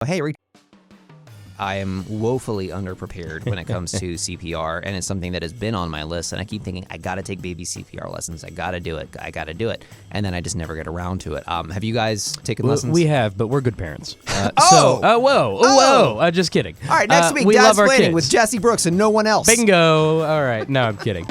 Hey, I am woefully underprepared when it comes to CPR, and it's something that has been on my list, and I keep thinking, I got to take baby CPR lessons. I got to do it. And then I just never get around to it. Have you guys taken lessons? We have, but we're good parents. Whoa. Just kidding. All right, next week, we love our Dadsplaining kids. with Jesse Brooks and no one else. Bingo. All right. No, I'm kidding.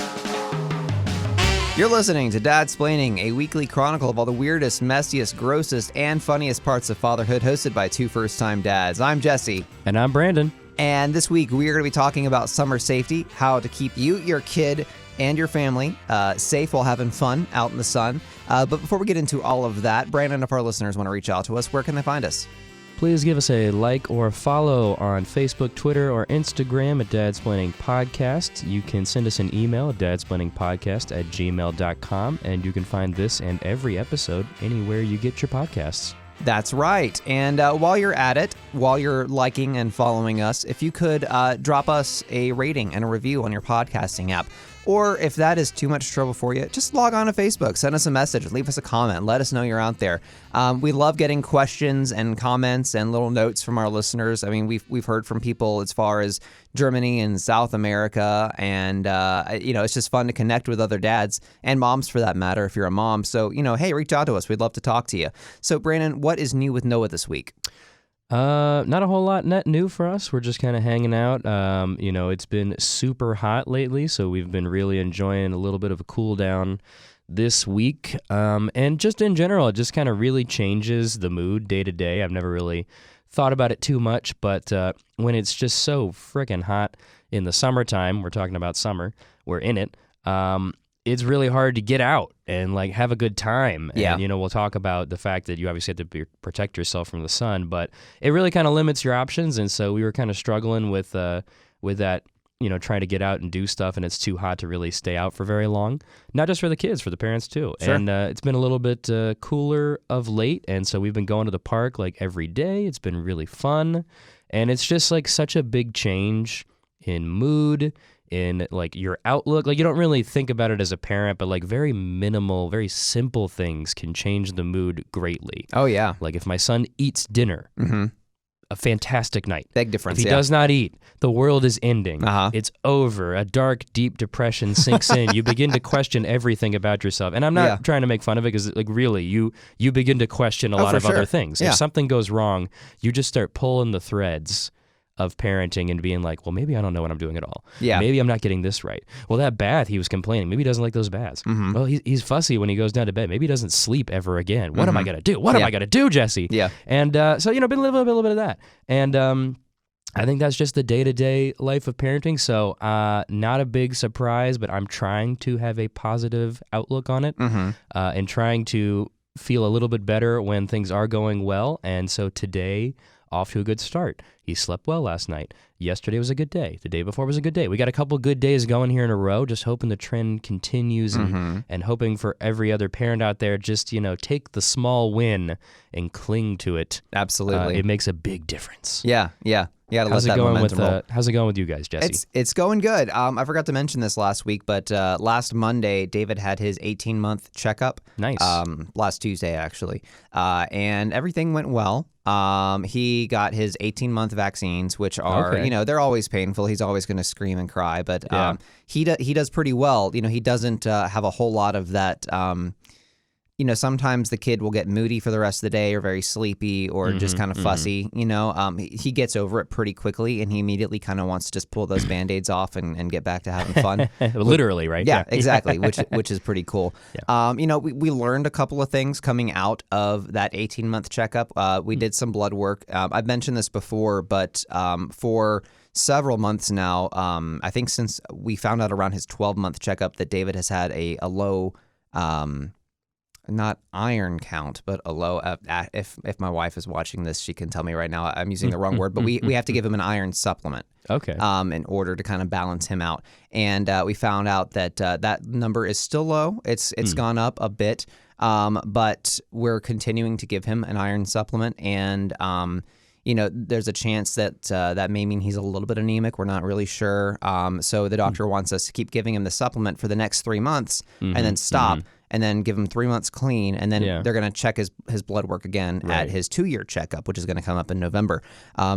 You're listening to Dadsplaining, a weekly chronicle of all the weirdest, messiest, grossest, and funniest parts of fatherhood, hosted by two first-time dads. I'm Jesse. And I'm Brandon. And this week, we are going to be talking about summer safety, how to keep you, your kid, and your family safe while having fun out in the sun. But before we get into all of that, Brandon, if our listeners want to reach out to us, where can they find us? Please give us a like or follow on Facebook, Twitter, or Instagram at Dadsplaining Podcast. You can send us an email at dadsplainingpodcast@gmail.com, and you can find this and every episode anywhere you get your podcasts. That's right. And while you're at it, while you're liking and following us, if you could drop us a rating and a review on your podcasting app. Or if that is too much trouble for you, just log on to Facebook, send us a message, leave us a comment, let us know you're out there. We love getting questions and comments and little notes from our listeners. I mean, we've heard from people as far as Germany and South America, and it's just fun to connect with other dads and moms for that matter if you're a mom. So, hey, reach out to us. We'd love to talk to you. So, Brandon, what is new with Noah this week? Not a whole lot net new for us. We're just kind of hanging out. It's been super hot lately, so we've been really enjoying a little bit of a cool down this week. And just in general, it just kind of really changes the mood day to day. I've never really thought about it too much, but when it's just so freaking hot in the summertime, we're talking about summer, we're in it, it's really hard to get out and have a good time. Yeah. And, we'll talk about the fact that you obviously have to protect yourself from the sun, but it really kind of limits your options. And so we were kind of struggling with that, trying to get out and do stuff, and it's too hot to really stay out for very long. Not just for the kids, for the parents too. Sure. And it's been a little bit cooler of late, and so we've been going to the park every day. It's been really fun, and it's just such a big change in mood, in your outlook. You don't really think about it as a parent, but very minimal, very simple things can change the mood greatly. Oh, yeah. If my son eats dinner, a fantastic night. Big difference, If he does not eat, the world is ending. Uh-huh. It's over. A dark, deep depression sinks in. You begin to question everything about yourself. And I'm not trying to make fun of it, because really, you begin to question a lot of other things. Yeah. If something goes wrong, you just start pulling the threads of parenting and being well, maybe I don't know what I'm doing at all. Yeah. Maybe I'm not getting this right. Well, that bath, he was complaining. Maybe he doesn't like those baths. Mm-hmm. Well, he's fussy when he goes down to bed. Maybe he doesn't sleep ever again. What am I going to do? What am I going to do, Jesse? Yeah. And so, been a little bit of that. And I think that's just the day-to-day life of parenting. So not a big surprise, but I'm trying to have a positive outlook on it, and trying to feel a little bit better when things are going well. And so today, off to a good start. He slept well last night. Yesterday was a good day. The day before was a good day. We got a couple good days going here in a row, just hoping the trend continues, and hoping for every other parent out there, just, take the small win and cling to it. Absolutely. It makes a big difference. Yeah. You gotta let that momentum roll. How's it going with you guys, Jesse? It's going good. I forgot to mention this last week, but last Monday, David had his 18-month checkup. Nice. Last Tuesday, actually. And everything went well. He got his 18-month vaccines, which are, they're always painful. He's always going to scream and cry, but he does pretty well. He doesn't have a whole lot of that. Sometimes the kid will get moody for the rest of the day, or very sleepy, or just kind of fussy. He gets over it pretty quickly, and he immediately kind of wants to just pull those Band-Aids off and get back to having fun. Literally, right? Yeah, exactly, which is pretty cool. Yeah. We learned a couple of things coming out of that 18-month checkup. We did some blood work. I've mentioned this before, but for several months now, I think since we found out around his 12-month checkup that David has had a low not iron count, but a low. If my wife is watching this, she can tell me right now I'm using the wrong word, but we have to give him an iron supplement. Okay. In order to kind of balance him out, and we found out that that number is still low. It's gone up a bit, but we're continuing to give him an iron supplement, and there's a chance that that may mean he's a little bit anemic. We're not really sure. So the doctor wants us to keep giving him the supplement for the next 3 months and then stop. and then give him 3 months clean, and then Yeah. they're going to check his blood work again at his 2-year checkup, which is going to come up in November.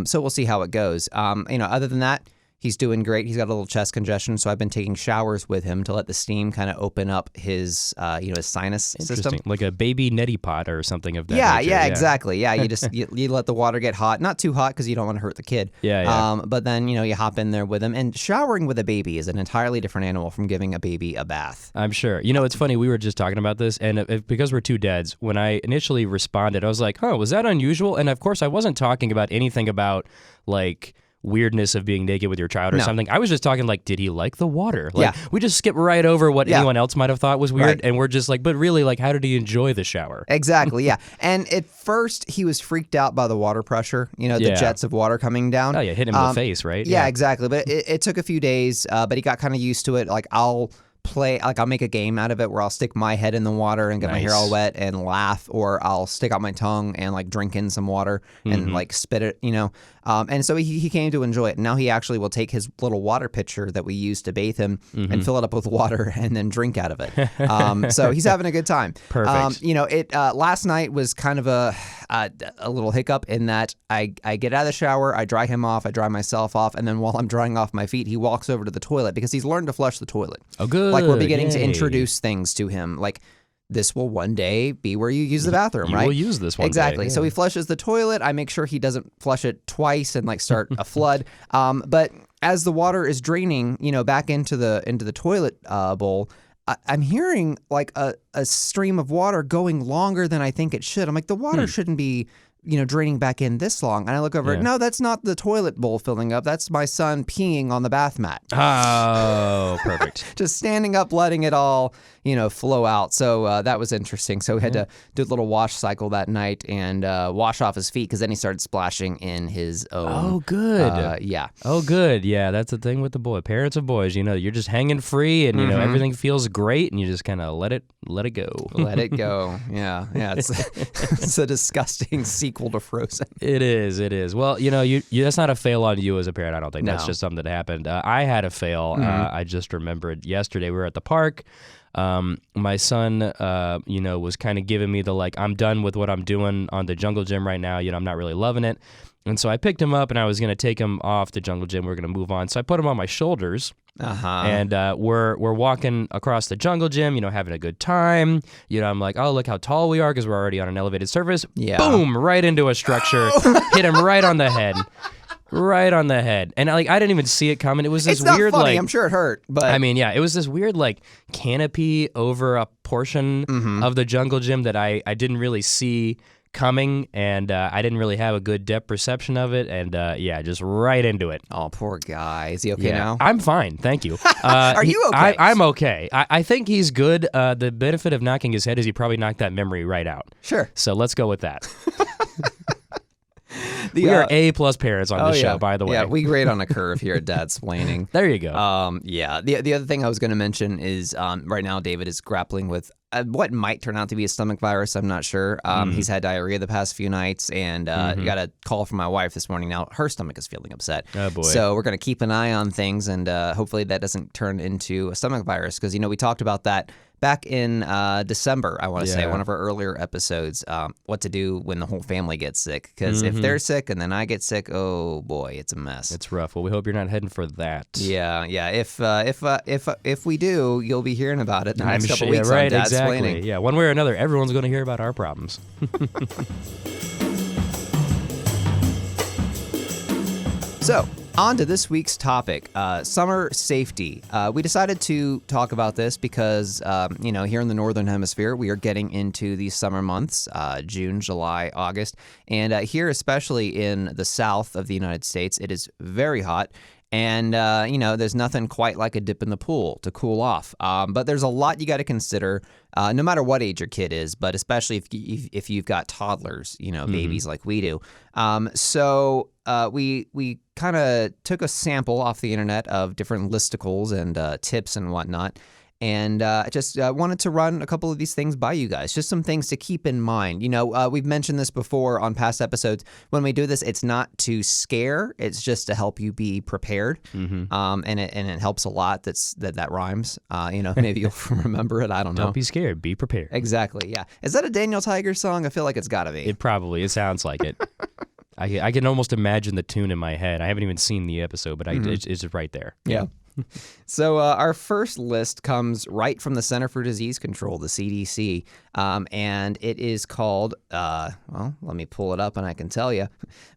So we'll see how it goes. Other than that, he's doing great. He's got a little chest congestion, so I've been taking showers with him to let the steam kind of open up his, his sinus system. Like a baby neti pot or something of that nature. Yeah, exactly. Yeah, you just you let the water get hot, not too hot because you don't want to hurt the kid. Yeah. But then you hop in there with him, and showering with a baby is an entirely different animal from giving a baby a bath. I'm sure. It's funny. We were just talking about this, and because we're two dads, when I initially responded, I was like, "Oh, was that unusual?" And of course, I wasn't talking about anything about like weirdness of being naked with your child or something. I was just talking like, did he like the water? Like, we just skip right over what anyone else might have thought was weird, and we're just like, but really, like, how did he enjoy the shower? Exactly, yeah. And at first, he was freaked out by the water pressure, the jets of water coming down. Oh, yeah, hit him in the face, right? Yeah, exactly. But it took a few days, but he got kind of used to it. Like, I'll make a game out of it where I'll stick my head in the water and get my hair all wet and laugh, or I'll stick out my tongue and like drink in some water and like spit it, and so he came to enjoy it. Now he actually will take his little water pitcher that we use to bathe him and fill it up with water and then drink out of it. So he's having a good time. Perfect. Last night was kind of a little hiccup in that I get out of the shower, I dry him off, I dry myself off, and then while I'm drying off my feet, he walks over to the toilet because he's learned to flush the toilet. Oh, good. Like, we're beginning to introduce things to him. Like, this will one day be where you use the bathroom, right? You will use this one Exactly. day. So he flushes the toilet. I make sure he doesn't flush it twice and like start a flood. But as the water is draining, back into the toilet bowl, I'm hearing like a stream of water going longer than I think it should. I'm like, the water shouldn't be draining back in this long. And I look over, no, that's not the toilet bowl filling up. That's my son peeing on the bath mat. Oh, perfect. Just standing up, letting it all, flow out. So that was interesting. So we had to do a little wash cycle that night and wash off his feet because then he started splashing in his own. Oh, good. Yeah. Oh, good. Yeah, that's the thing with the boy. Parents of boys, you're just hanging free and, everything feels great and you just kind of let it go. Let it go. Yeah. It's a disgusting sequel to Frozen. It is. Well, you that's not a fail on you as a parent. I don't think No. that's just something that happened. I had a fail. I just remembered yesterday we were at the park. My son, was kind of giving me the like, I'm done with what I'm doing on the jungle gym right now. I'm not really loving it. And so I picked him up and I was going to take him off the jungle gym. We are going to move on. So I put him on my shoulders. And we're walking across the jungle gym, having a good time. I'm like, oh, look how tall we are because we're already on an elevated surface. Yeah. Boom, right into a structure. Hit him right on the head. Right on the head. And I didn't even see it coming. It was this It's not weird funny. I'm sure it hurt, but it was this weird like canopy over a portion of the jungle gym that I didn't really see coming, and I didn't really have a good depth perception of it, and just right into it. Oh, poor guy. Is he okay now? I'm fine, thank you. Are you okay? I'm okay. I think he's good. The benefit of knocking his head is he probably knocked that memory right out. Sure. So let's go with that. We are A+ parents on this show, by the way. Yeah, we grade on a curve here at Dadsplaining. There you go. The other thing I was going to mention is right now David is grappling with what might turn out to be a stomach virus. I'm not sure. He's had diarrhea the past few nights, and got a call from my wife this morning. Now her stomach is feeling upset. Oh, boy. So we're going to keep an eye on things, and hopefully that doesn't turn into a stomach virus because, we talked about that back in December, I want to say, one of our earlier episodes, what to do when the whole family gets sick. Because if they're sick and then I get sick, oh boy, it's a mess. It's rough. Well, we hope you're not heading for that. Yeah. If we do, you'll be hearing about it in the next couple weeks right, on exactly. Dadsplaining. Yeah, one way or another, everyone's going to hear about our problems. So, on to this week's topic, summer safety. We decided to talk about this because, here in the Northern Hemisphere, we are getting into the summer months, June, July, August. And here, especially in the south of the United States, it is very hot. And, there's nothing quite like a dip in the pool to cool off. But there's a lot you got to consider, no matter what age your kid is, but especially if you've got toddlers, babies like we do. So we kind of took a sample off the internet of different listicles and tips and whatnot. And I just wanted to run a couple of these things by you guys, just some things to keep in mind. We've mentioned this before on past episodes. When we do this, it's not to scare; it's just to help you be prepared. And it helps a lot. That rhymes. Maybe you'll remember it. I don't know. Don't be scared. Be prepared. Exactly. Yeah. Is that a Daniel Tiger song? I feel like it's got to be. It sounds like it. I can almost imagine the tune in my head. I haven't even seen the episode, but it's right there. Yeah. So our first list comes right from the Center for Disease Control, the CDC, and it is called, let me pull it up and I can tell you,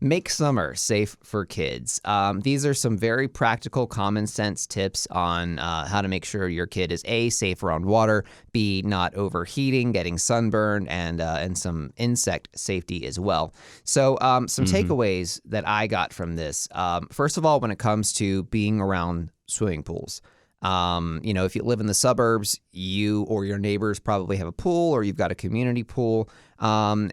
Make Summer Safe for Kids. These are some very practical, common sense tips on how to make sure your kid is A, safe around water, B, not overheating, getting sunburned, and some insect safety as well. So some takeaways that I got from this. First of all, when it comes to being around swimming pools. If you live in the suburbs, you or your neighbors probably have a pool or you've got a community pool. You got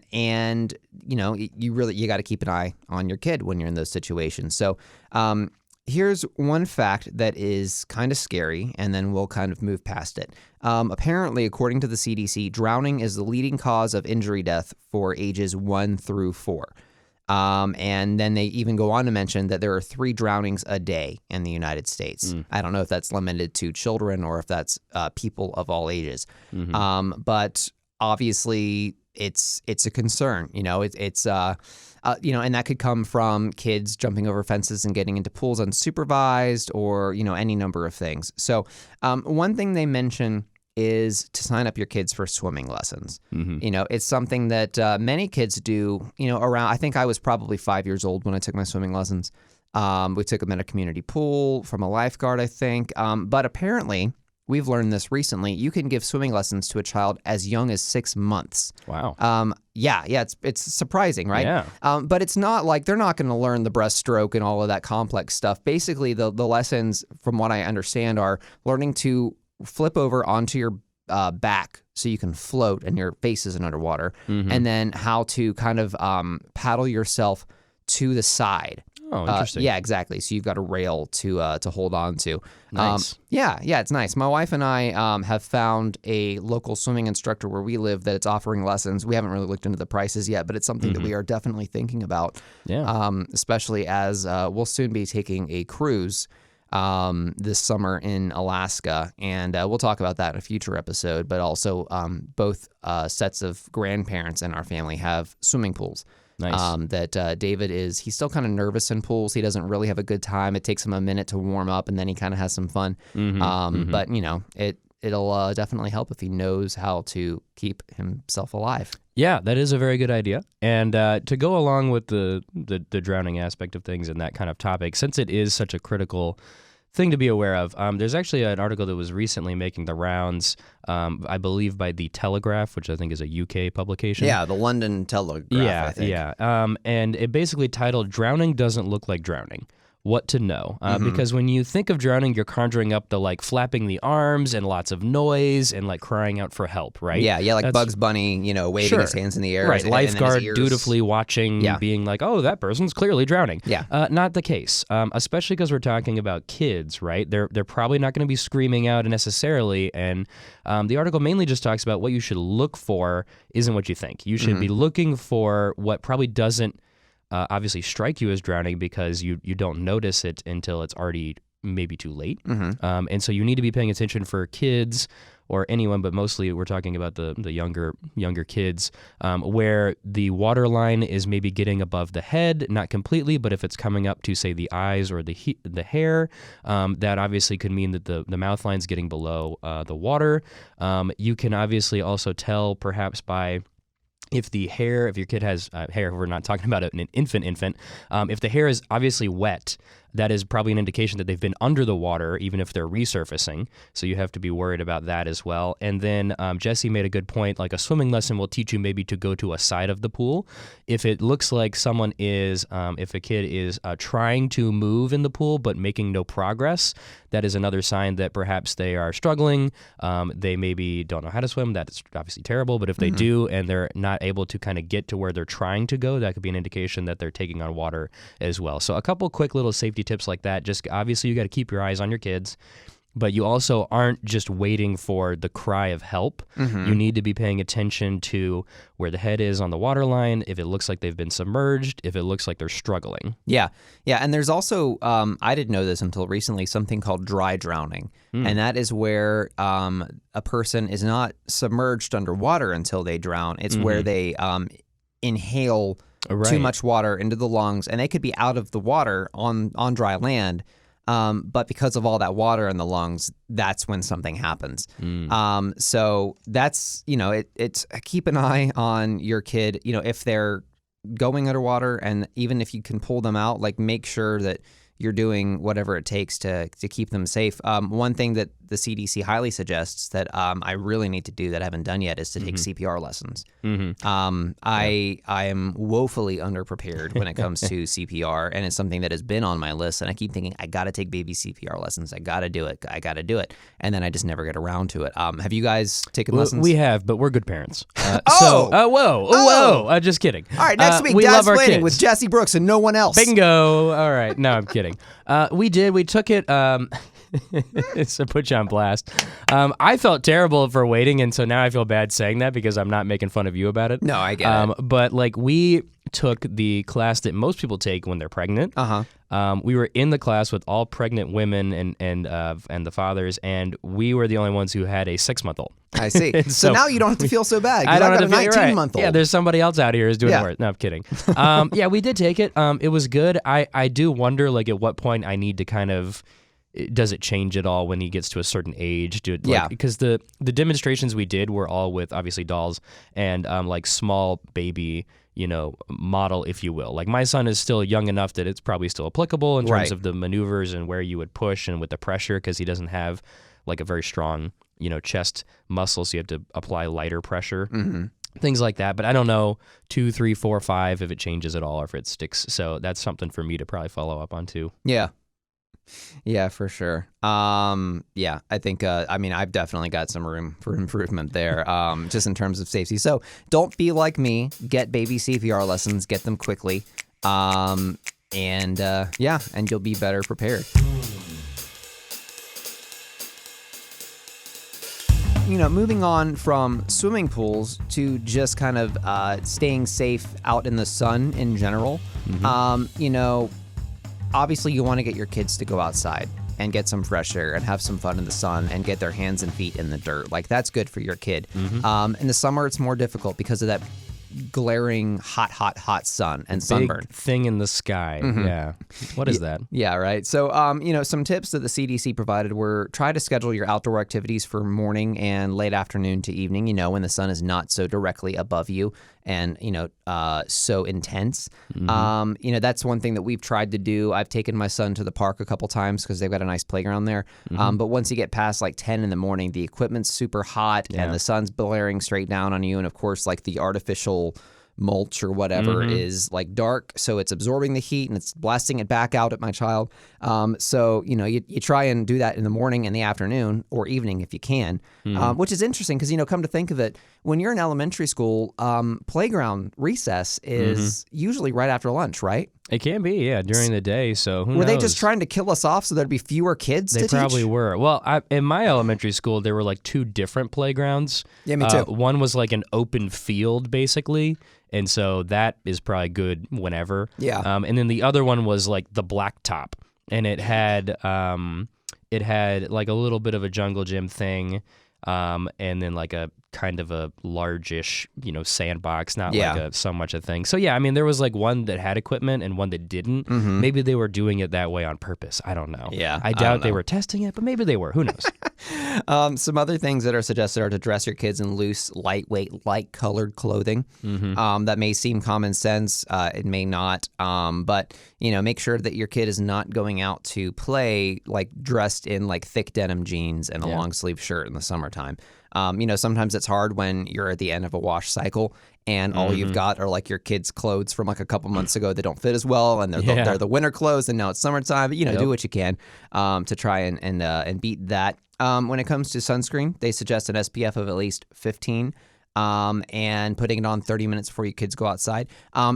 to keep an eye on your kid when you're in those situations. So here's one fact that is kind of scary, and then we'll kind of move past it. Apparently, according to the CDC, drowning is the leading cause of injury death for ages 1 through 4. And then they even go on to mention that there are 3 drownings a day in the United States. I don't know if that's limited to children or if that's people of all ages. But obviously, it's a concern. And that could come from kids jumping over fences and getting into pools unsupervised, or any number of things. So one thing they mention is to sign up your kids for swimming lessons. It's something that many kids do, around, I think I was probably 5 years old when I took my swimming lessons. We took them at a community pool from a lifeguard, I think. But apparently, we've learned this recently, you can give swimming lessons to a child as young as 6 months. Wow. It's surprising, right? Yeah. But it's not like they're not going to learn the breaststroke and all of that complex stuff. Basically, the lessons, from what I understand, are learning to flip over onto your back so you can float and your face isn't underwater, and then how to kind of paddle yourself to the side. Oh, interesting. Yeah, exactly. So you've got a rail to hold on to. Nice. Yeah, it's nice. My wife and I have found a local swimming instructor where we live that it's offering lessons. We haven't really looked into the prices yet, but it's something that we are definitely thinking about. Yeah. Especially as we'll soon be taking a cruise this summer in Alaska, and we'll talk about that in a future episode. But also, both sets of grandparents in our family have swimming pools. Nice. David he's still kind of nervous in pools. He doesn't really have a good time. It takes him a minute to warm up, and then he kind of has some fun. But it'll definitely help if he knows how to keep himself alive. Yeah, that is a very good idea. And to go along with the drowning aspect of things and that kind of topic, since it is such a critical thing to be aware of, there's actually an article that was recently making the rounds, I believe by The Telegraph, which I think is a UK publication. Yeah, the London Telegraph, I think. Yeah. And it basically titled, "Drowning Doesn't Look Like Drowning. What to know." Because when you think of drowning, you're conjuring up the flapping the arms and lots of noise and crying out for help, right? Yeah, like Bugs Bunny, waving his hands in the air. Right, lifeguard and his ears. dutifully watching, being like, "Oh, that person's clearly drowning." Yeah. Not the case, especially because we're talking about kids, right? They're probably not going to be screaming out necessarily, and the article mainly just talks about what you should look for isn't what you think. You should be looking for what probably doesn't obviously strike you as drowning because you don't notice it until it's already maybe too late. And so you need to be paying attention for kids or anyone, but mostly we're talking about the younger kids, where the water line is maybe getting above the head, not completely, but if it's coming up to, say, the eyes or the hair, that obviously could mean that the mouth line's getting below the water. You can obviously also tell perhaps by if your kid has hair, we're not talking about an infant, if the hair is obviously wet, that is probably an indication that they've been under the water, even if they're resurfacing. So you have to be worried about that as well. And then Jesse made a good point, like a swimming lesson will teach you maybe to go to a side of the pool. If it looks like someone is, if a kid is trying to move in the pool but making no progress, that is another sign that perhaps they are struggling. They maybe don't know how to swim. That's obviously terrible. But if they do and they're not able to kind of get to where they're trying to go, that could be an indication that they're taking on water as well. So a couple quick little safety tips like that. Just obviously you got to keep your eyes on your kids. but you also aren't just waiting for the cry of help. You need to be paying attention to where the head is on the water line, if it looks like they've been submerged, if it looks like they're struggling. Yeah. And there's also, I didn't know this until recently, something called dry drowning. And that is where a person is not submerged underwater until they drown. It's where they inhale too much water into the lungs, and they could be out of the water on dry land. But because of all that water in the lungs, that's when something happens. So that's, it's keep an eye on your kid, if they're going underwater, and even if you can pull them out, like make sure that you're doing whatever it takes to keep them safe. One thing that the CDC highly suggests that I really need to do that I haven't done yet is to take CPR lessons. I am woefully underprepared when it comes to CPR, and it's something that has been on my list, and I keep thinking, I got to take baby CPR lessons. I got to do it. And then I just never get around to it. Have you guys taken lessons? We have, but we're good parents. Whoa. Just kidding. All right, next week, we love our Dadsplaining kids. with Jesse Brooks and no one else. Bingo. All right. No, I'm kidding. We took it. So put you on blast. I felt terrible for waiting, and so now I feel bad saying that because I'm not making fun of you about it. No, I get it. But we took the class that most people take when they're pregnant. We were in the class with all pregnant women and the fathers, and we were the only ones who had a 6-month-old. I see. So now you don't have to feel so bad. I don't I've have got to a feel 19-month-old. Yeah, there's somebody else out here who's doing the work. No, I'm kidding. We did take it. It was good. I do wonder, at what point I need to kind of. Does it change at all when he gets to a certain age? Because the demonstrations we did were all with obviously dolls and small baby, model, if you will. Like my son is still young enough that it's probably still applicable in terms of the maneuvers and where you would push and with the pressure, because he doesn't have a very strong, chest muscle, so you have to apply lighter pressure. Things like that. But I don't know 2, 3, 4, 5 if it changes at all or if it sticks. So that's something for me to probably follow up on too. Yeah, for sure. I think, I've definitely got some room for improvement there, just in terms of safety. So don't be like me. Get baby CPR lessons, get them quickly. And you'll be better prepared. Moving on from swimming pools to just kind of staying safe out in the sun in general, obviously, you want to get your kids to go outside and get some fresh air and have some fun in the sun and get their hands and feet in the dirt. That's good for your kid. In the summer, it's more difficult because of that glaring hot sun and sunburn. Big thing in the sky. Yeah. What is that? Yeah, right. So, some tips that the CDC provided were try to schedule your outdoor activities for morning and late afternoon to evening, when the sun is not so directly above you and, so intense. That's one thing that we've tried to do. I've taken my son to the park a couple times because they've got a nice playground there. But once you get past 10 in the morning, the equipment's super hot and the sun's blaring straight down on you. And of course, the artificial mulch or whatever is dark, so it's absorbing the heat and it's blasting it back out at my child. So you try and do that in the morning and the afternoon or evening if you can, which is interesting because come to think of it, when you're in elementary school, playground recess is usually right after lunch, right? It can be, yeah, during the day. So who knows? Were they just trying to kill us off so there'd be fewer kids to teach? They probably were. Well, in my elementary school, there were 2 different playgrounds. Yeah, me too. One was an open field, basically. And so that is probably good whenever. Yeah. And then the other one was the blacktop, and it had a little bit of a jungle gym thing, and then a kind of a largish, sandbox, not so much a thing. So yeah, there was one that had equipment and one that didn't. Maybe they were doing it that way on purpose. I don't know. Yeah, I doubt they were testing it, but maybe they were. Who knows? Some other things that are suggested are to dress your kids in loose, lightweight, light-colored clothing. That may seem common sense. It may not. But make sure that your kid is not going out to play dressed in thick denim jeans and a long sleeve shirt in the summertime. Sometimes it's hard when you're at the end of a wash cycle and all you've got are your kids' clothes from a couple months ago that don't fit as well, and they're the winter clothes, and now it's summertime. But do what you can to try and beat that. When it comes to sunscreen, they suggest an SPF of at least 15. and putting it on 30 minutes before your kids go outside.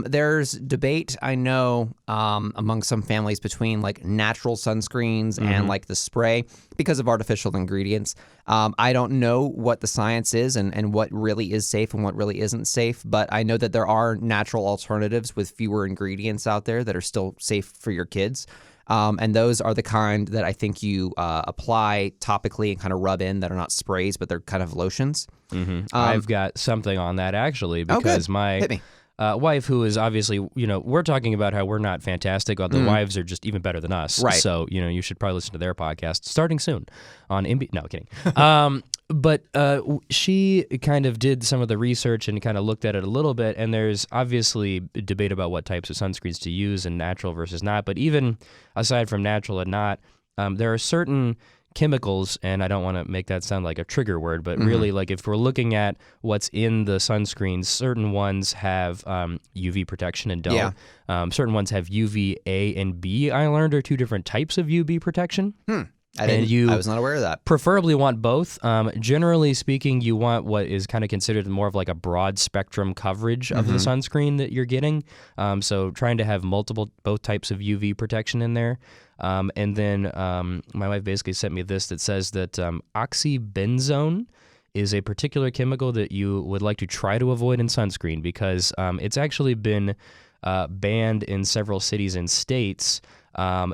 There's debate, I know, among some families between like natural sunscreens and like the spray because of artificial ingredients. I don't know what the science is and what really is safe and what really isn't safe, but I know that there are natural alternatives with fewer ingredients out there that are still safe for your kids. And those are the kind that I think you apply topically and kind of rub in that are not sprays, but they're kind of lotions. I've got something on that actually because my Hit me. Wife, who is obviously, we're talking about how we're not fantastic. Other wives are just even better than us. Right. So, you should probably listen to their podcast starting soon on No, kidding. But she kind of did some of the research and kind of looked at it a little bit, and there's obviously a debate about what types of sunscreens to use and natural versus not. But even aside from natural and not, there are certain chemicals, and I don't want to make that sound like a trigger word, but really, like if we're looking at what's in the sunscreens, certain ones have UV protection and don't. Yeah. Certain ones have UVA and B, I learned, are two different types of UV protection. I was not aware of that. Preferably want both. Generally speaking, you want what is kind of considered more of like a broad spectrum coverage of the sunscreen that you're getting. So trying to have both types of UV protection in there. And then my wife basically sent me this that says that oxybenzone is a particular chemical that you would like to try to avoid in sunscreen because it's actually been banned in several cities and states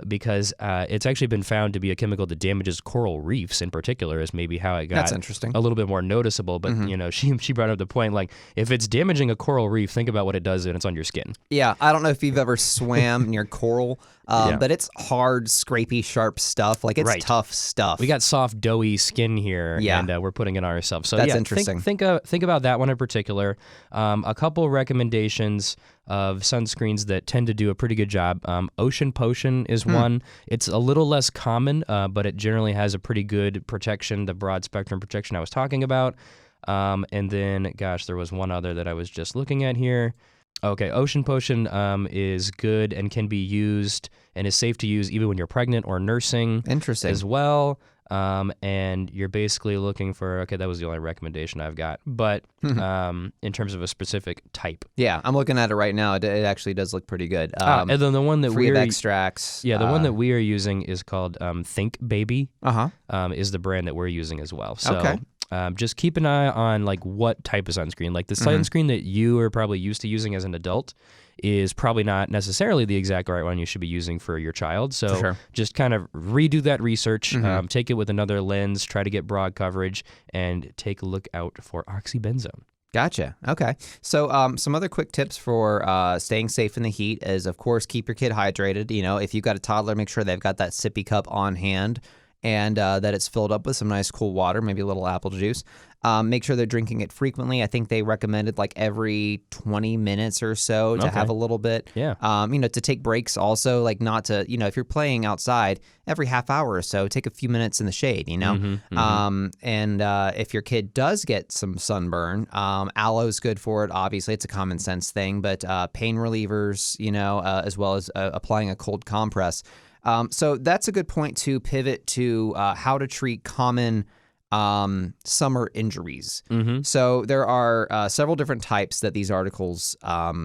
because it's actually been found to be a chemical that damages coral reefs in particular is maybe how it got That's interesting. a little bit more noticeable. But, she brought up the point, like, if it's damaging a coral reef, think about what it does when it's on your skin. Yeah, I don't know if you've ever swam near coral, but it's hard, scrapey, sharp stuff. Like, it's tough stuff. We got soft, doughy skin here, and we're putting it on ourselves. So, that's interesting. Think about that one in particular. A couple recommendations of sunscreens that tend to do a pretty good job. Ocean Potion is one. It's a little less common, but it generally has a pretty good protection, the broad spectrum protection I was talking about. And then, gosh, there was one other that I was just looking at here. Okay, Ocean Potion is good and can be used and is safe to use even when you're pregnant or nursing. Interesting. As well. And you're basically looking for, okay, that was the only recommendation I've got, but in terms of a specific type. Yeah, I'm looking at it right now. It actually does look pretty good. And then the one that free of extracts. Yeah, the one that we are using is called Think Baby. Is the brand that we're using as well. So just keep an eye on like what type of sunscreen. Like the sunscreen that you are probably used to using as an adult is probably not necessarily the exact right one you should be using for your child. So just kind of redo that research, take it with another lens, try to get broad coverage, and take a look out for oxybenzone. Gotcha. Okay. So some other quick tips for staying safe in the heat is, of course, keep your kid hydrated. If you've got a toddler, make sure they've got that sippy cup on hand and that it's filled up with some nice cool water, maybe a little apple juice. Make sure they're drinking it frequently. I think they recommended like every 20 minutes or so to have a little bit. Yeah. To take breaks also, like not to, if you're playing outside, every half hour or so, take a few minutes in the shade, And if your kid does get some sunburn, aloe's good for it. Obviously, it's a common sense thing, but pain relievers, as well as applying a cold compress. So that's a good point to pivot to how to treat common summer injuries. So there are several different types that these articles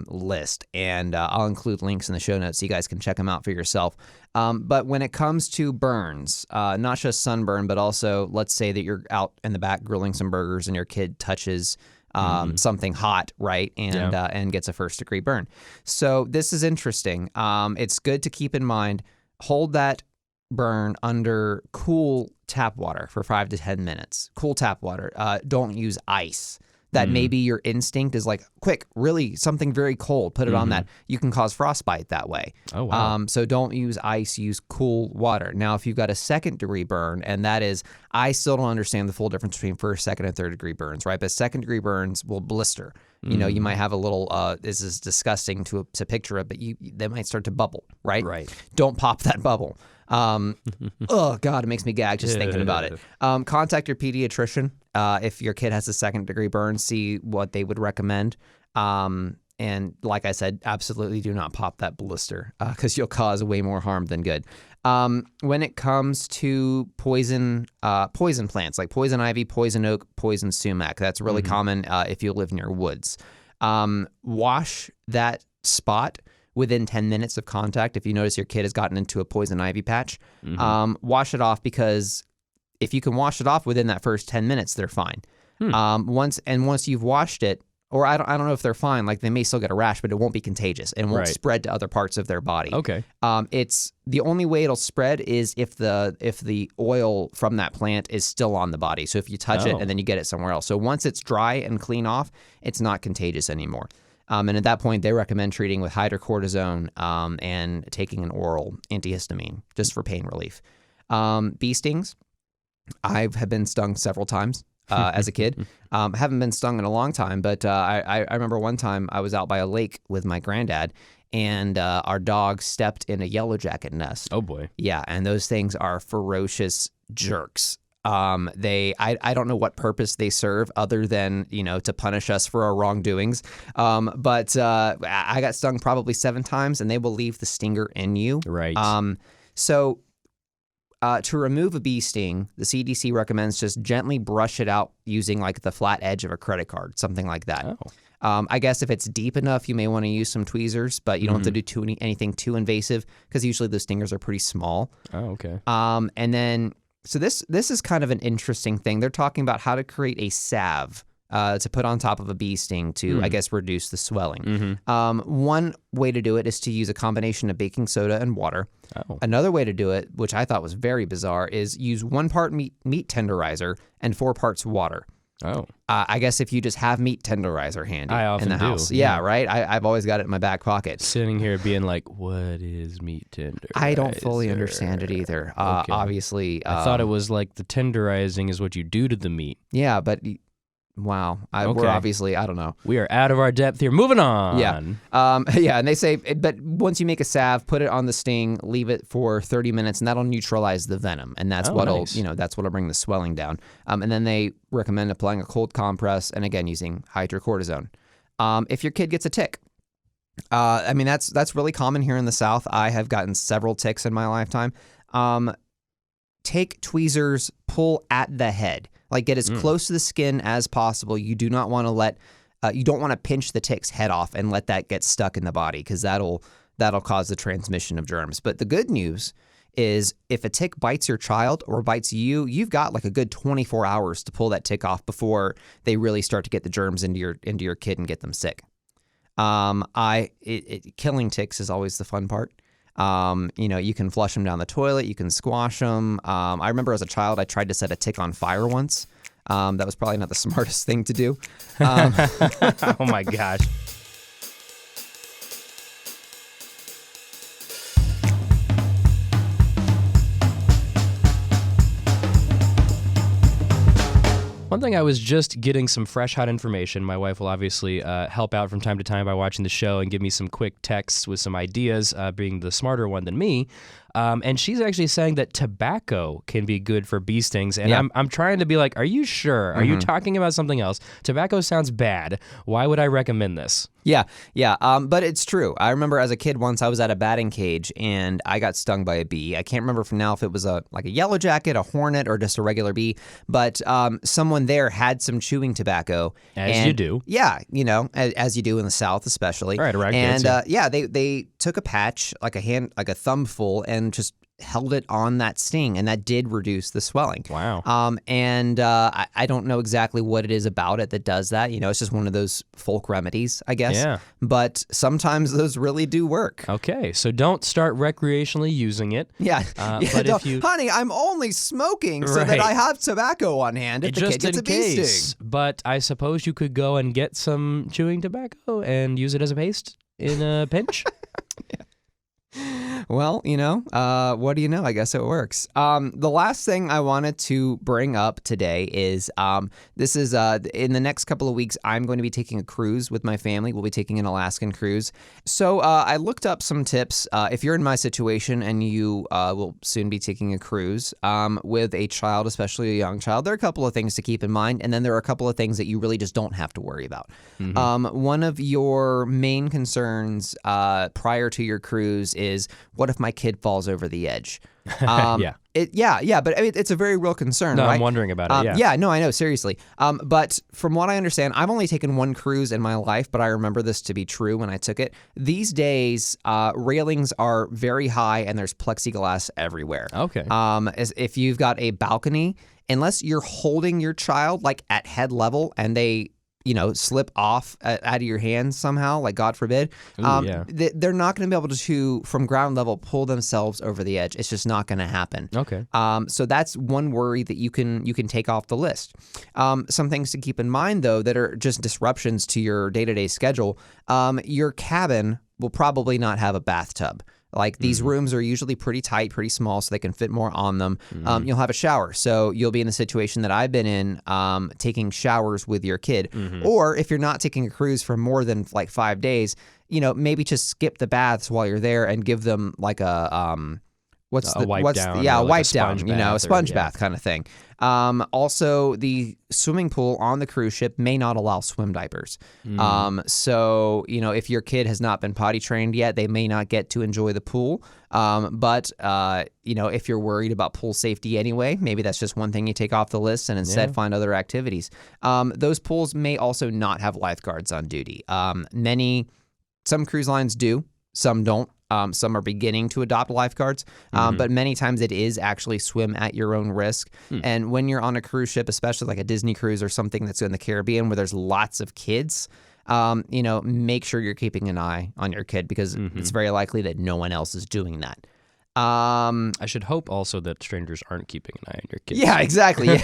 list, and I'll include links in the show notes so you guys can check them out for yourself. But when it comes to burns, not just sunburn, but also let's say that you're out in the back grilling some burgers and your kid touches something hot, right, and gets a first-degree burn. So this is interesting. It's good to keep in mind, hold that burn under cool tap water for 5 to 10 minutes. Cool tap water. Don't use ice. That maybe your instinct is like, quick, really something very cold, put it on that. You can cause frostbite that way. Oh, wow. So don't use ice, use cool water. Now, if you've got a second-degree burn, and that is, I still don't understand the full difference between first, second, and third-degree burns, right? But second-degree burns will blister. You might have a little, this is disgusting to picture it, but they might start to bubble, right? Right. Don't pop that bubble. Oh, God, it makes me gag just thinking about it. Contact your pediatrician if your kid has a second-degree burn, see what they would recommend. And like I said, absolutely do not pop that blister because you'll cause way more harm than good. When it comes to poison plants like poison ivy, poison oak, poison sumac, that's really common if you live near woods. Wash that spot within 10 minutes of contact. If you notice your kid has gotten into a poison ivy patch, wash it off, because if you can wash it off within that first 10 minutes, they're fine. Once you've washed it, or I don't know if they're fine, like they may still get a rash, but it won't be contagious and won't spread to other parts of their body. Okay. It's the only way it'll spread is if the oil from that plant is still on the body. So if you touch it and then you get it somewhere else. So once it's dry and clean off, it's not contagious anymore. And at that point, they recommend treating with hydrocortisone and taking an oral antihistamine just for pain relief. Bee stings. I have been stung several times as a kid. Haven't been stung in a long time, but I remember one time I was out by a lake with my granddad, and our dog stepped in a yellow jacket nest. Oh boy. Yeah, and those things are ferocious jerks. I don't know what purpose they serve other than, to punish us for our wrongdoings. But I got stung probably 7 times, and they will leave the stinger in you. Right. So to remove a bee sting, the CDC recommends just gently brush it out using like the flat edge of a credit card, something like that. I guess if it's deep enough, you may want to use some tweezers, but you don't have to do anything too invasive, because usually the stingers are pretty small. Oh, okay. And then, so this is kind of an interesting thing. They're talking about how to create a salve to put on top of a bee sting to, I guess, reduce the swelling. One way to do it is to use a combination of baking soda and water. Another way to do it, which I thought was very bizarre, is use 1 part meat tenderizer and 4 parts water. I guess if you just have meat tenderizer handy in the house. Yeah, right? I've always got it in my back pocket. Sitting here being like, what is meat tenderizer? I don't fully understand it either. Okay. Obviously. I thought it was like the tenderizing is what you do to the meat. Yeah, but... Wow. We're obviously, I don't know. We are out of our depth here. Moving on. Yeah. And they say, but once you make a salve, put it on the sting, leave it for 30 minutes, and that'll neutralize the venom. And that's that's what'll bring the swelling down. And then they recommend applying a cold compress, and again, using hydrocortisone. If your kid gets a tick, that's really common here in the South. I have gotten several ticks in my lifetime. Take tweezers, pull at the head. Like, get as close to the skin as possible. You do not want to you don't want to pinch the tick's head off and let that get stuck in the body, because that'll cause the transmission of germs. But the good news is, if a tick bites your child or bites you, you've got like a good 24 hours to pull that tick off before they really start to get the germs into your kid and get them sick. Killing ticks is always the fun part. You can flush them down the toilet, you can squash them. I remember as a child, I tried to set a tick on fire once. That was probably not the smartest thing to do. Oh my gosh. One thing, I was just getting some fresh, hot information. My wife will obviously help out from time to time by watching the show and give me some quick texts with some ideas, being the smarter one than me. And she's actually saying that tobacco can be good for bee stings. And I'm trying to be like, are you sure? Are you talking about something else? Tobacco sounds bad. Why would I recommend this? Yeah. But it's true. I remember as a kid once I was at a batting cage and I got stung by a bee. I can't remember from now if it was a yellow jacket, a hornet, or just a regular bee. But someone there had some chewing tobacco. As you do. Yeah, as you do in the South especially. Right, around and kids, they took a patch, like a thumbful, and just held it on that sting, and that did reduce the swelling. Wow. I don't know exactly what it is about it that does that. It's just one of those folk remedies, I guess. Yeah. But sometimes those really do work. Okay, so don't start recreationally using it. Yeah. But if you, honey, I'm only smoking so that I have tobacco on hand if the kid gets a bee sting. But I suppose you could go and get some chewing tobacco and use it as a paste in a pinch. Well, what do you know? I guess it works. The last thing I wanted to bring up today is this is in the next couple of weeks, I'm going to be taking a cruise with my family. We'll be taking an Alaskan cruise. So I looked up some tips. If you're in my situation and you will soon be taking a cruise with a child, especially a young child, there are a couple of things to keep in mind. And then there are a couple of things that you really just don't have to worry about. One of your main concerns prior to your cruise is, what if my kid falls over the edge? But I mean, it's a very real concern, No, right? I'm wondering about it, No, I know, seriously. But from what I understand, I've only taken one cruise in my life, but I remember this to be true when I took it. These days, railings are very high and there's plexiglass everywhere. Okay. As if you've got a balcony, unless you're holding your child like at head level and they slip off out of your hands somehow, like God forbid, they're not going to be able to, from ground level, pull themselves over the edge. It's just not going to happen. Okay. So that's one worry that you can take off the list. Some things to keep in mind, though, that are just disruptions to your day-to-day schedule. Your cabin will probably not have a bathtub. Like these rooms are usually pretty tight, pretty small, so they can fit more on them. You'll have a shower. So you'll be in the situation that I've been in, taking showers with your kid. Or if you're not taking a cruise for more than like 5 days, maybe just skip the baths while you're there and give them like a wipe down, a sponge bath kind of thing. Also, the swimming pool on the cruise ship may not allow swim diapers. So, if your kid has not been potty trained yet, they may not get to enjoy the pool. But if you're worried about pool safety anyway, maybe that's just one thing you take off the list and instead find other activities. Those pools may also not have lifeguards on duty. Some cruise lines do, some don't. Some are beginning to adopt lifeguards, but many times it is actually swim at your own risk. And when you're on a cruise ship, especially like a Disney cruise or something that's in the Caribbean where there's lots of kids, make sure you're keeping an eye on your kid because it's very likely that no one else is doing that. I should hope also that strangers aren't keeping an eye on your kids. Yeah, exactly.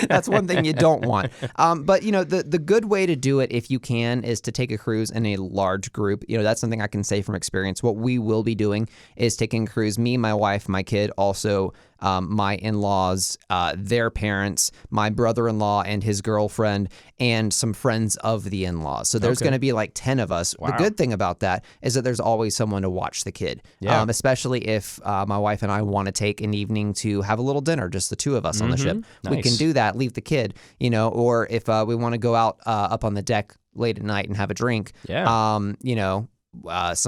That's one thing you don't want. But the good way to do it, if you can, is to take a cruise in a large group. That's something I can say from experience. What we will be doing is taking a cruise, me, my wife, my kid, also my in-laws, their parents, my brother-in-law and his girlfriend, and some friends of the in-laws. So there's going to be like 10 of us. Wow. The good thing about that is that there's always someone to watch the kid, especially if my wife and I want to take an evening to have a little dinner, just the two of us on the ship. Nice. We can do that, leave the kid, or if we want to go out up on the deck late at night and have a drink, some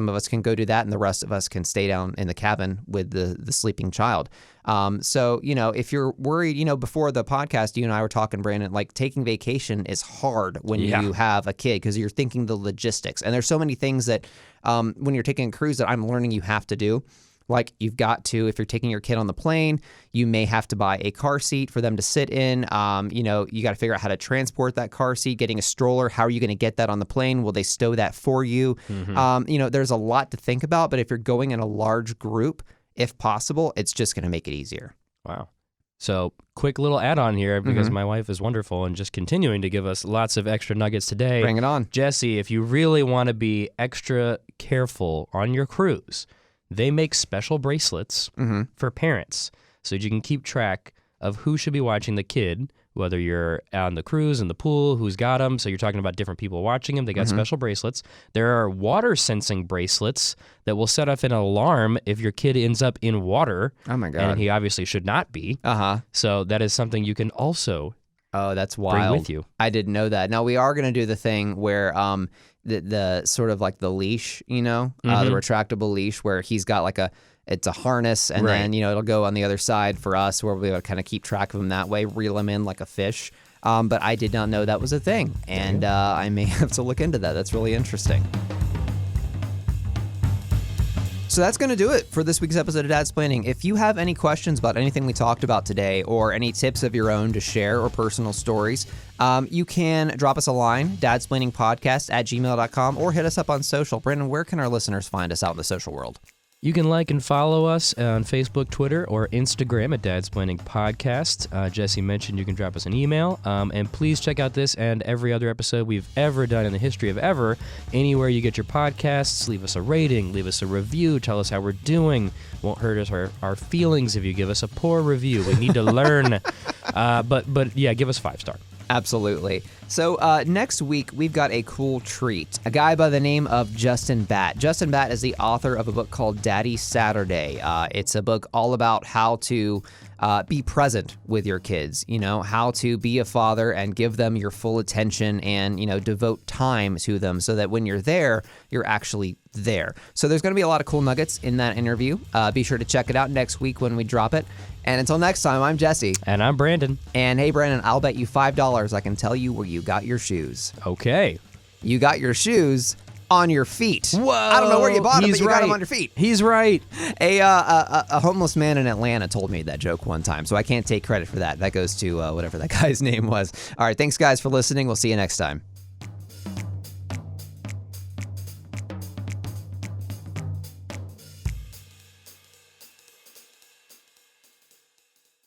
of us can go do that, and the rest of us can stay down in the cabin with the sleeping child. So, if you're worried, before the podcast, you and I were talking, Brandon, like taking vacation is hard when you have a kid because you're thinking the logistics. And there's so many things that when you're taking a cruise that I'm learning you have to do. Like you've got to, if you're taking your kid on the plane, you may have to buy a car seat for them to sit in. You got to figure out how to transport that car seat, getting a stroller. How are you going to get that on the plane? Will they stow that for you? There's a lot to think about, but if you're going in a large group, if possible, it's just going to make it easier. Wow. So quick little add-on here because my wife is wonderful and just continuing to give us lots of extra nuggets today. Bring it on. Jesse, if you really want to be extra careful on your cruise, they make special bracelets for parents so that you can keep track of who should be watching the kid, whether you're on the cruise, in the pool, who's got them. So you're talking about different people watching them. They got special bracelets. There are water sensing bracelets that will set off an alarm if your kid ends up in water. Oh, my God. And he obviously should not be. So that is something you can also that's wild. bring with you. I didn't know that. Now, we are going to do the thing where the sort of like the leash, the retractable leash where he's got it's a harness and then, it'll go on the other side for us where we'll be able to kind of keep track of him that way, reel him in like a fish. But I did not know that was a thing. And I may have to look into that. That's really interesting. So that's going to do it for this week's episode of Dadsplaining. If you have any questions about anything we talked about today or any tips of your own to share or personal stories, you can drop us a line, dadsplainingpodcast@gmail.com, or hit us up on social. Brandon, where can our listeners find us out in the social world? You can like and follow us on Facebook, Twitter, or Instagram at Dadsplaining Podcast. Jesse mentioned you can drop us an email. And please check out this and every other episode we've ever done in the history of ever. Anywhere you get your podcasts, leave us a rating, leave us a review, tell us how we're doing. Won't hurt us our feelings if you give us a poor review. We need to learn. But yeah, give us 5-star. Absolutely. So next week, we've got a cool treat. A guy by the name of Justin Batt. Justin Batt is the author of a book called Daddy Saturday. It's a book all about how to be present with your kids, how to be a father and give them your full attention and, devote time to them so that when you're there, you're actually there. So there's going to be a lot of cool nuggets in that interview. Be sure to check it out next week when we drop it. And until next time, I'm Jesse. And I'm Brandon. And hey, Brandon, I'll bet you $5 I can tell you where you got your shoes. Okay. You got your shoes on your feet. Whoa. I don't know where you bought them, but you got them on your feet. He's right. A homeless man in Atlanta told me that joke one time, so I can't take credit for that. That goes to whatever that guy's name was. All right, thanks, guys, for listening. We'll see you next time.